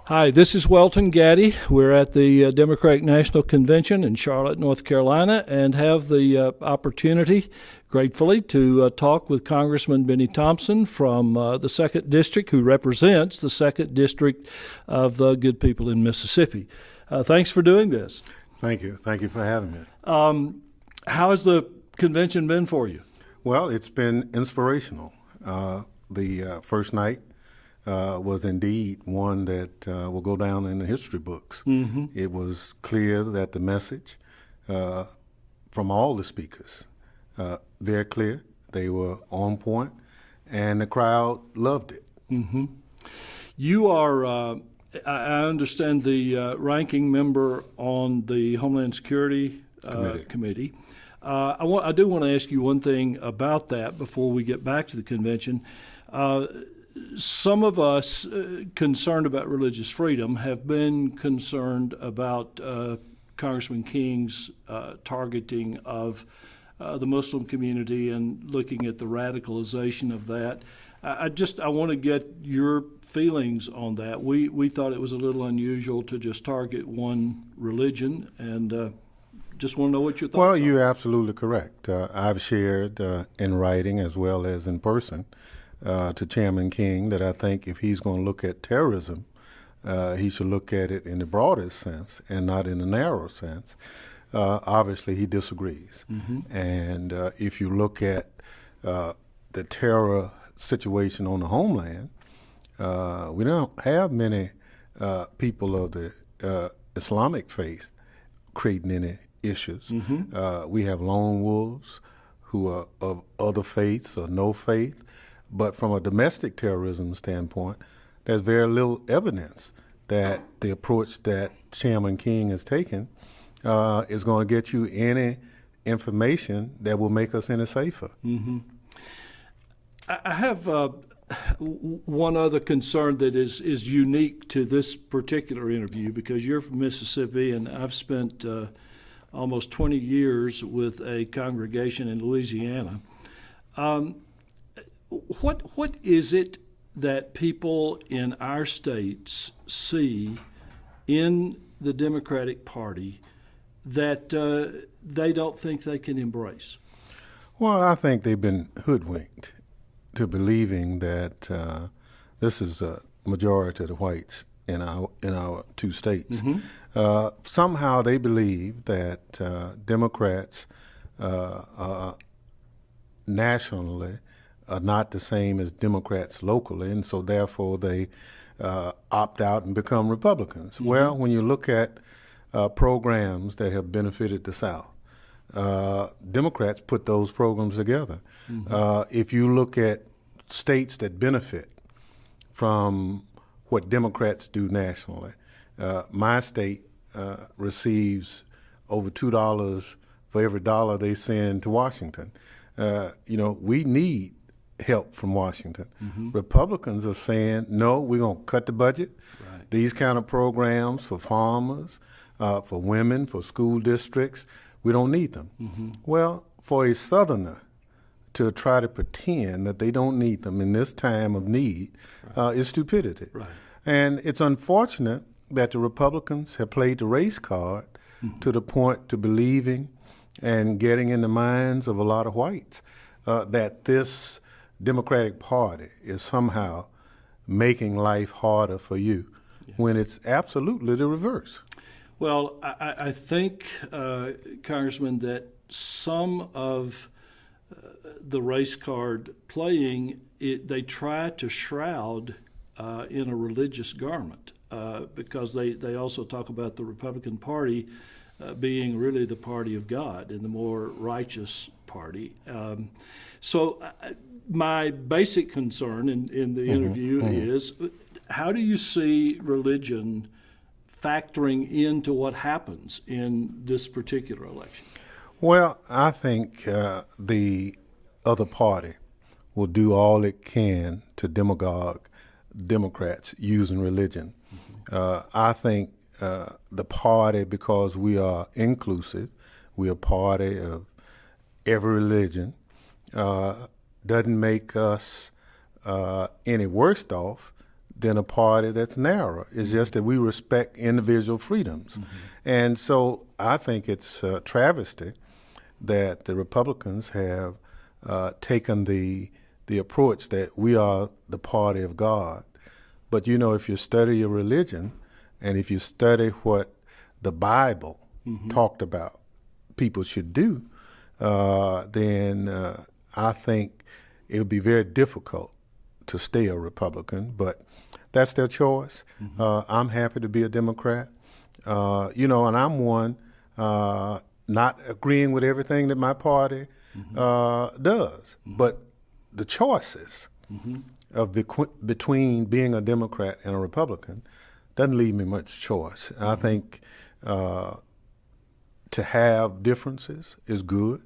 Hi, this is Welton Gaddy. We're at the Democratic National Convention in Charlotte, North Carolina, and have the opportunity, gratefully, to talk with Congressman Bennie Thompson from the 2nd District, who represents the 2nd District of the good people in Mississippi. Thanks for doing this. Thank you. Thank you for having me. How has the convention been for you? Well, it's been inspirational. The first night was indeed one that will go down in the history books. Mm-hmm. It was clear that the message from all the speakers, very clear, they were on point, and the crowd loved it. Mm-hmm. You are, I understand, the ranking member on the Homeland Security Committee. I do want to ask you one thing about that before we get back to the convention. Some of us concerned about religious freedom have been concerned about Congressman King's targeting of the Muslim community and looking at the radicalization of that. I want to get your feelings on that. We thought it was a little unusual to just target one religion, and just want to know what your thoughts are. Well, you're absolutely correct. I've shared in writing as well as in person to Chairman King that I think if he's going to look at terrorism, he should look at it in the broadest sense and not in the narrow sense. Obviously, he disagrees. Mm-hmm. And if you look at the terror situation on the homeland, we don't have many people of the Islamic faith creating any issues. Mm-hmm. We have lone wolves who are of other faiths or no faith. But from a domestic terrorism standpoint, there's very little evidence that the approach that Chairman King has taken is going to get you any information that will make us any safer. Mm-hmm. I have one other concern that is unique to this particular interview, because you're from Mississippi and I've spent almost 20 years with a congregation in Louisiana. What is it that people in our states see in the Democratic Party that they don't think they can embrace? Well, I think they've been hoodwinked to believing that this is a majority of the whites in our two states. Mm-hmm. Somehow they believe that Democrats nationally are not the same as Democrats locally, and so therefore they opt out and become Republicans. Mm-hmm. Well, when you look at programs that have benefited the South, Democrats put those programs together. Mm-hmm. If you look at states that benefit from what Democrats do nationally, my state receives over $2 for every dollar they send to Washington. We need help from Washington. Mm-hmm. Republicans are saying, no, we're going to cut the budget. Right. These kind of programs for farmers, for women, for school districts, we don't need them. Mm-hmm. Well, for a Southerner to try to pretend that they don't need them in this time of need is stupidity. Right. And it's unfortunate that the Republicans have played the race card to the point to believing and getting in the minds of a lot of whites that this Democratic Party is somehow making life harder for you, when it's absolutely the reverse. Well, I think, Congressman, that some of the race card playing, they try to shroud in a religious garment, because they also talk about the Republican Party being really the party of God and the more righteous party. So my basic concern in the interview is, how do you see religion factoring into what happens in this particular election? Well, I think the other party will do all it can to demagogue Democrats using religion. Mm-hmm. I think the party, because we are inclusive, we are party of every religion, doesn't make us any worse off than a party that's narrower. It's just that we respect individual freedoms. And so I think it's a travesty that the Republicans have taken the approach that we are the party of God. But you know, if you study your religion and if you study what the Bible talked about people should do, then I think it would be very difficult to stay a Republican, but that's their choice. I'm happy to be a Democrat. You know, and I'm one not agreeing with everything that my party does, but the choices of between being a Democrat and a Republican doesn't leave me much choice. I think to have differences is good.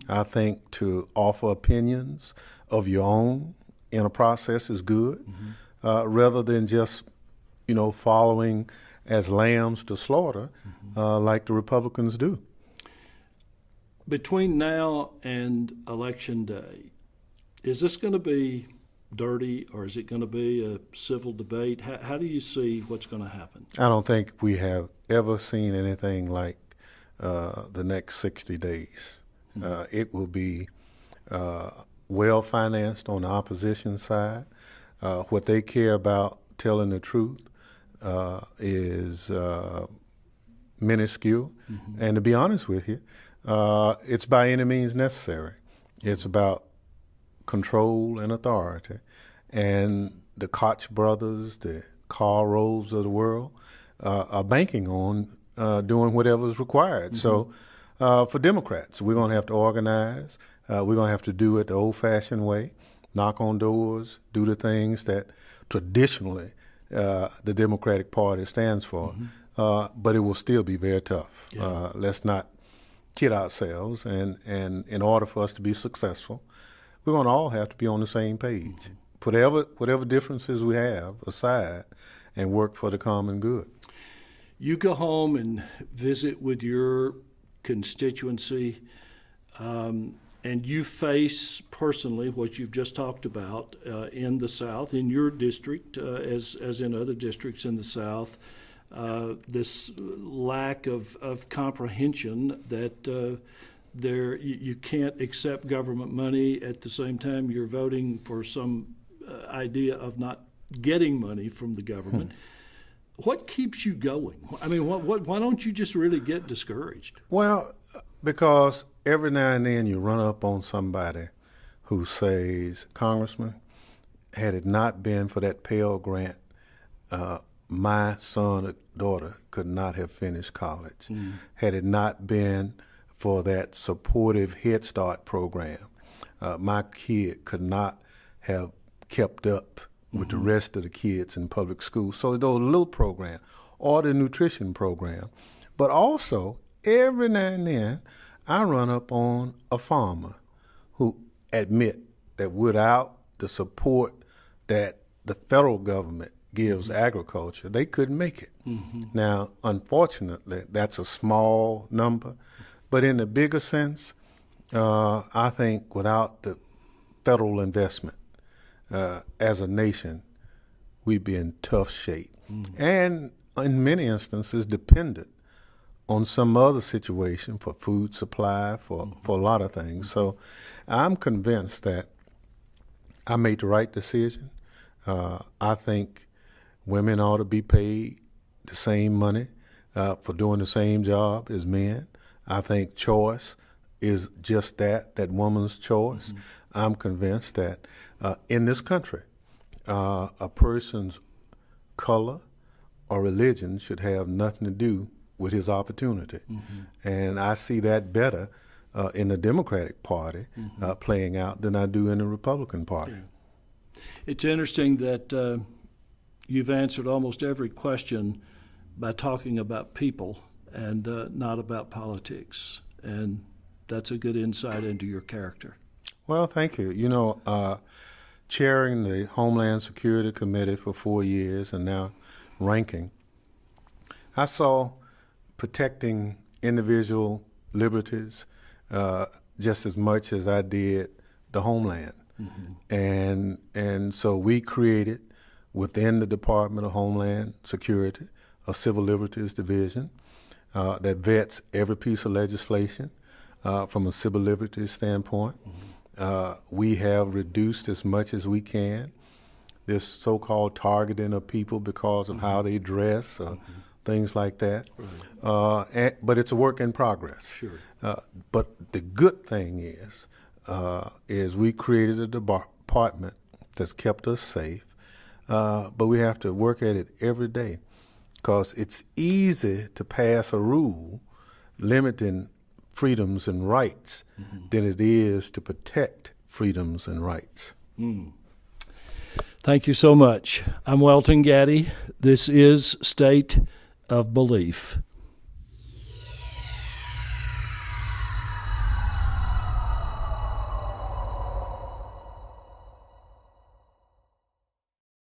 I think to offer opinions of your own in a process is good, rather than just, you know, following as lambs to slaughter like the Republicans do. Between now and Election Day, is this going to be dirty or is it going to be a civil debate? How do you see what's going to happen? I don't think we have ever seen anything like the next 60 days. It will be well-financed on the opposition side. What they care about, telling the truth, is minuscule. And to be honest with you, it's by any means necessary. It's about control and authority. And the Koch brothers, the Karl Roves of the world, are banking on doing whatever is required. So for Democrats, we're going to have to organize. We're going to have to do it the old-fashioned way, knock on doors, do the things that traditionally the Democratic Party stands for. But it will still be very tough. Let's not kid ourselves. And in order for us to be successful, we're going to all have to be on the same page. Put whatever differences we have aside and work for the common good. You go home and visit with your constituency, and you face personally what you've just talked about in the South, in your district, as in other districts in the South, this lack of comprehension that you can't accept government money at the same time you're voting for some idea of not getting money from the government. What keeps you going? I mean, why don't you just really get discouraged? Well, because every now and then you run up on somebody who says, Congressman, had it not been for that Pell Grant, my son or daughter could not have finished college. Had it not been for that supportive Head Start program, my kid could not have kept up with the rest of the kids in public schools. So those little programs, or the nutrition program. But also, every now and then, I run up on a farmer who admit that without the support that the federal government gives agriculture, they couldn't make it. Now, unfortunately, that's a small number. But in the bigger sense, I think without the federal investment, as a nation, we'd be in tough shape. And in many instances, dependent on some other situation for food supply, for a lot of things. So I'm convinced that I made the right decision. I think women ought to be paid the same money for doing the same job as men. I think choice is just that woman's choice. I'm convinced that in this country, a person's color or religion should have nothing to do with his opportunity. And I see that better in the Democratic Party playing out than I do in the Republican Party. It's interesting that you've answered almost every question by talking about people and not about politics. And that's a good insight into your character. Well, thank you. You know, chairing the Homeland Security Committee for 4 years and now ranking, I saw protecting individual liberties just as much as I did the homeland. And so we created within the Department of Homeland Security, a Civil Liberties Division that vets every piece of legislation from a civil liberties standpoint. We have reduced as much as we can this so-called targeting of people because of how they dress or things like that. Right. But it's a work in progress. Sure. But the good thing is we created a department that's kept us safe, but we have to work at it every day because it's easy to pass a rule limiting freedoms and rights than it is to protect freedoms and rights. Thank you so much. I'm Welton Gaddy. This is State of Belief.